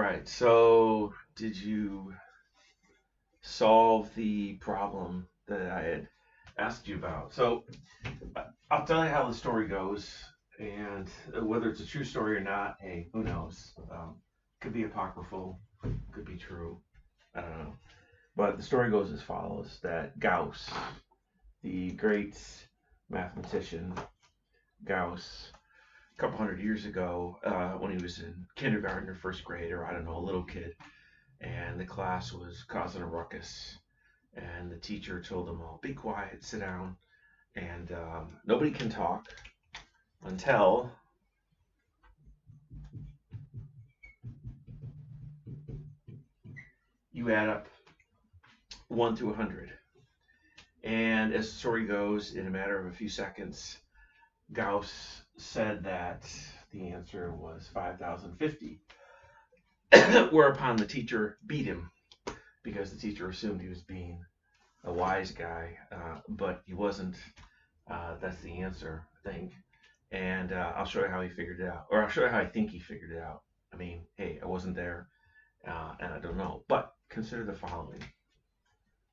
right, so did you solve the problem that I had asked you about? So I'll tell you how the story goes, and whether it's a true story or not, hey, who knows? Could be apocryphal, could be true. I don't know. But the story goes as follows: that Gauss, the great mathematician Gauss, a couple hundred years ago, when he was in kindergarten or first grade, or I don't know, a little kid, and the class was causing a ruckus. And the teacher told them all, "Be quiet, sit down, and nobody can talk until you add up 1 to 100." And as the story goes, in a matter of a few seconds, Gauss said that the answer was 5,050, whereupon the teacher beat him because the teacher assumed he was being a wise guy, but he wasn't. That's the answer, I think. And I'll show you how he figured it out, or I'll show you how I think he figured it out. I mean, hey, I wasn't there, and I don't know. But consider the following.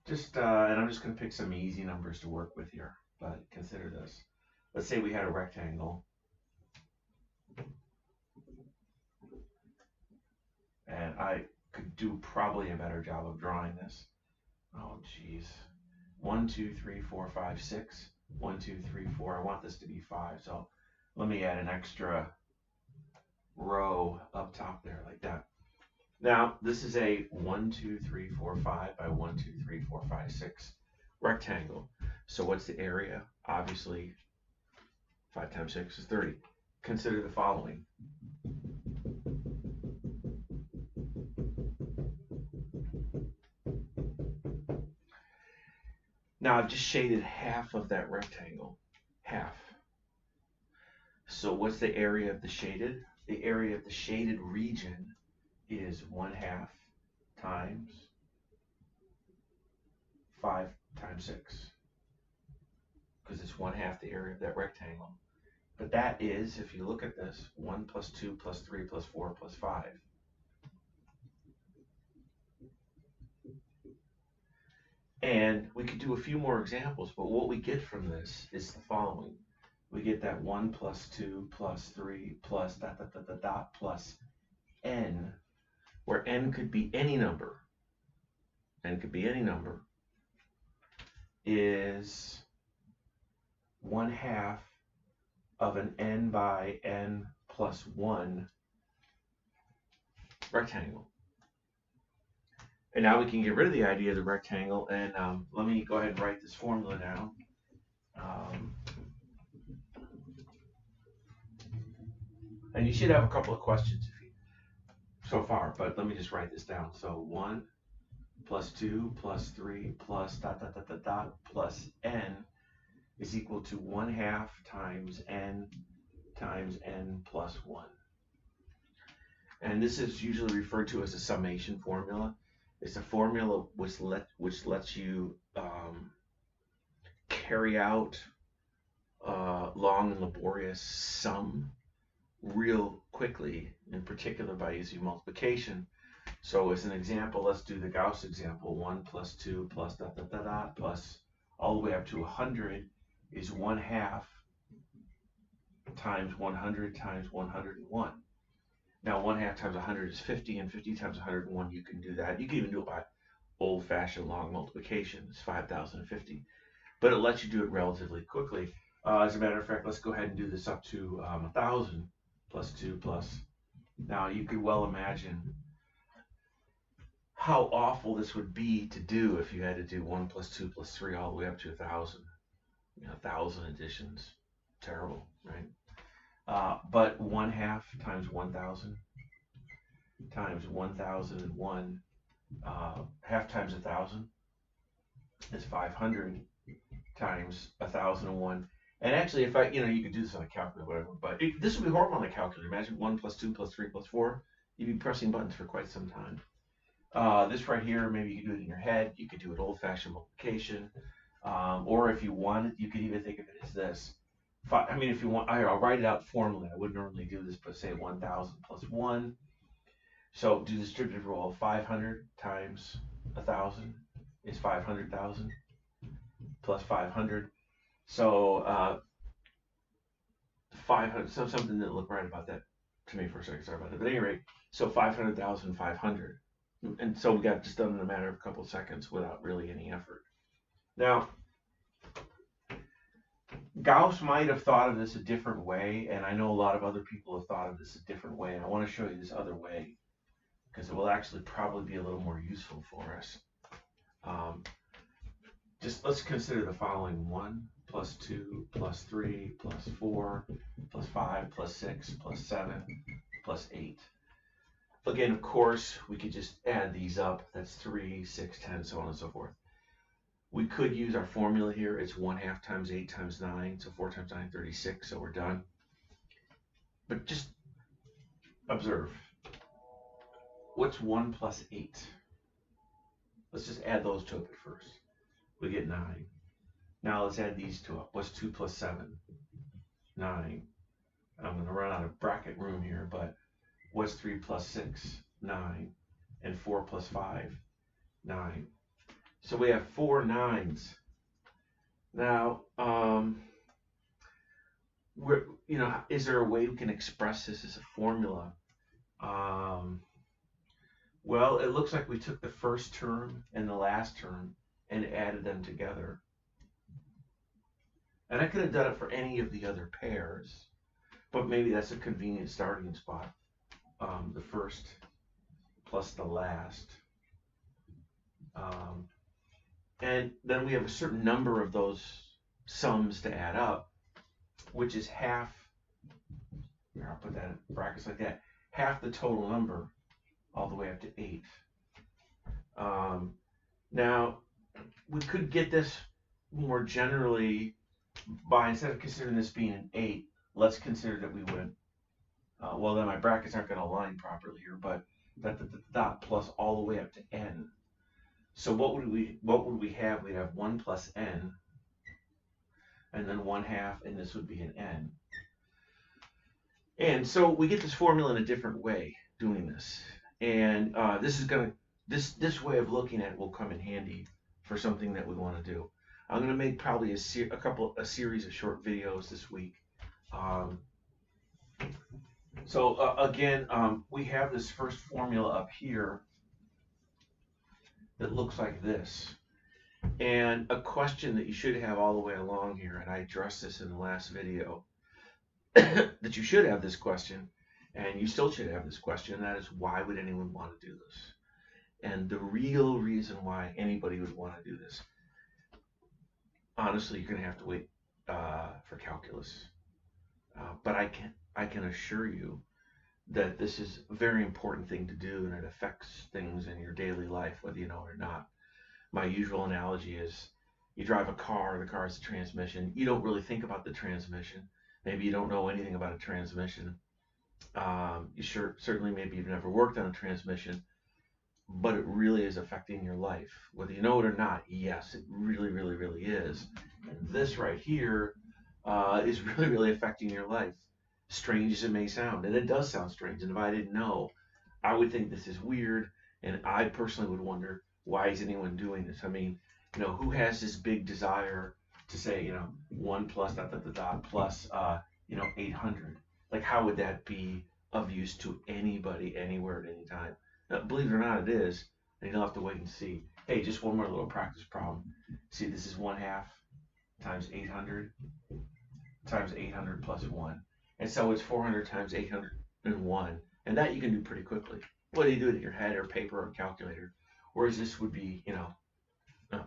And I'm just going to pick some easy numbers to work with here. But consider this. Let's say we had a rectangle, and I could do probably a better job of drawing this. Oh, geez. 1, 2, 3, 4, 5, 6. 1, 2, 3, 4. I want this to be 5. So let me add an extra row up top there like that. Now, this is a 1, 2, 3, 4, 5 by 1, 2, 3, 4, 5, 6 rectangle. So what's the area? Obviously, 5 times 6 is 30. Consider the following. Now, I've just shaded half of that rectangle. Half. So what's the area of the shaded? The area of the shaded region is 1/2 times 5 times 6, because it's 1/2 the area of that rectangle. But that is, if you look at this, 1 plus 2 plus 3 plus 4 plus 5. And we could do a few more examples, but what we get from this is the following. We get that 1 plus 2 plus 3 plus dot dot dot dot dot plus n, where n could be any number. N could be any number, is 1/2 of an n by n plus 1 rectangle. And now we can get rid of the idea of the rectangle, and let me go ahead and write this formula down. And you should have a couple of questions so far, but let me just write this down. So 1 plus 2 plus 3 plus dot dot dot dot dot plus n is equal to 1/2 times n plus 1. And this is usually referred to as a summation formula. It's a formula which lets you carry out long and laborious sum real quickly, in particular by using multiplication. So as an example, let's do the Gauss example. 1 plus 2 plus dot dot dot dot plus all the way up to 100 is 1/2 times 100 times 101. Now 1/2 times 100 is 50, and 50 times 101, you can do that. You can even do it by old-fashioned long multiplication. It's 5,050. But it lets you do it relatively quickly. As a matter of fact, let's go ahead and do this up to 1,000 plus 2 plus. Now you could well imagine how awful this would be to do if you had to do 1 plus 2 plus 3 all the way up to 1,000. 1,000 additions. Terrible, right? But 1/2 times 1,000 times 1,001, half times 1,000 is 500 times 1,001. And actually, if you could do this on a calculator, whatever, but this would be horrible on a calculator. Imagine 1 plus 2 plus 3 plus 4. You'd be pressing buttons for quite some time. This right here, maybe you could do it in your head. You could do it old-fashioned multiplication. Or if you wanted, you could even think of it as this. If you want, I'll write it out formally. I wouldn't normally do this, but say 1,000 plus 1. So do the distributive rule. 500 times 1,000 is 500,000 plus 500. So 500. So something didn't look right about that to me for a second. Sorry about that. But at any rate, so 500,500. And so we got this done in a matter of a couple of seconds without really any effort. Now, Gauss might have thought of this a different way, and I know a lot of other people have thought of this a different way, and I want to show you this other way because it will actually probably be a little more useful for us. Just let's consider the following: 1 plus 2 plus 3 plus 4 plus 5 plus 6 plus 7 plus 8. Again, of course, we could just add these up. That's 3, 6, 10, so on and so forth. We could use our formula here. It's 1/2 times 8 times 9, so 4 times 9, 36, so we're done. But just observe. What's 1 plus 8? Let's just add those two up at first. We get 9. Now let's add these two up. What's 2 plus 7? 9. I'm going to run out of bracket room here, but what's 3 plus 6? 9. And 4 plus 5? 9. So we have 4 9s. Now, is there a way we can express this as a formula? Well, it looks like we took the first term and the last term and added them together. And I could have done it for any of the other pairs, but maybe that's a convenient starting spot. The first plus the last. And then we have a certain number of those sums to add up, which is half, here, I'll put that in brackets like that, half the total number all the way up to 8. Now, we could get this more generally by, instead of considering this being an 8, let's consider that we would, well, then my brackets aren't going to align properly here, but that the dot plus all the way up to n. So what would we have? We'd have 1 plus n, and then 1/2, and this would be an n. And so we get this formula in a different way doing this. And this way of looking at it will come in handy for something that we want to do. I'm going to make probably a series of short videos this week. Again, we have this first formula up here that looks like this. And a question that you should have all the way along here, and I addressed this in the last video, that you should have this question, and you still should have this question, and that is, why would anyone want to do this? And the real reason why anybody would want to do this, honestly, you're going to have to wait for calculus. But I can assure you that this is a very important thing to do, and it affects things in your daily life, whether you know it or not. My usual analogy is, you drive a car, the car has a transmission. You don't really think about the transmission. Maybe you don't know anything about a transmission. Certainly maybe you've never worked on a transmission, but it really is affecting your life. Whether you know it or not, yes, it really, really, really is. And this right here is really, really affecting your life. Strange as it may sound, and it does sound strange, and if I didn't know, I would think this is weird, and I personally would wonder, why is anyone doing this? I mean, who has this big desire to say, 1 plus dot dot dot dot plus 800? Like, how would that be of use to anybody, anywhere, at any time? Now, believe it or not, it is, and you'll have to wait and see. Hey, just one more little practice problem. See, this is 1/2 times 800 times 800 plus 1. And so it's 400 times 801. And that you can do pretty quickly, whether you do it in your head or paper or calculator. Whereas this would be,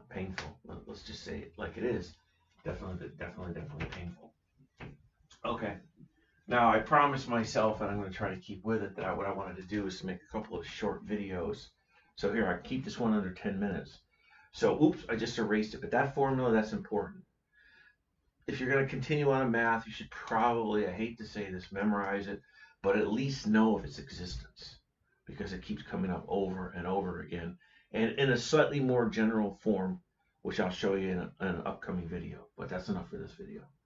painful. Let's just say it like it is. Definitely painful. Okay. Now, I promised myself, and I'm going to try to keep with it, that what I wanted to do is to make a couple of short videos. So here, I keep this one under 10 minutes. So, oops, I just erased it. But that formula, that's important. If you're going to continue on in math, you should probably, I hate to say this, memorize it, but at least know of its existence, because it keeps coming up over and over again, and in a slightly more general form, which I'll show you in an upcoming video. But that's enough for this video.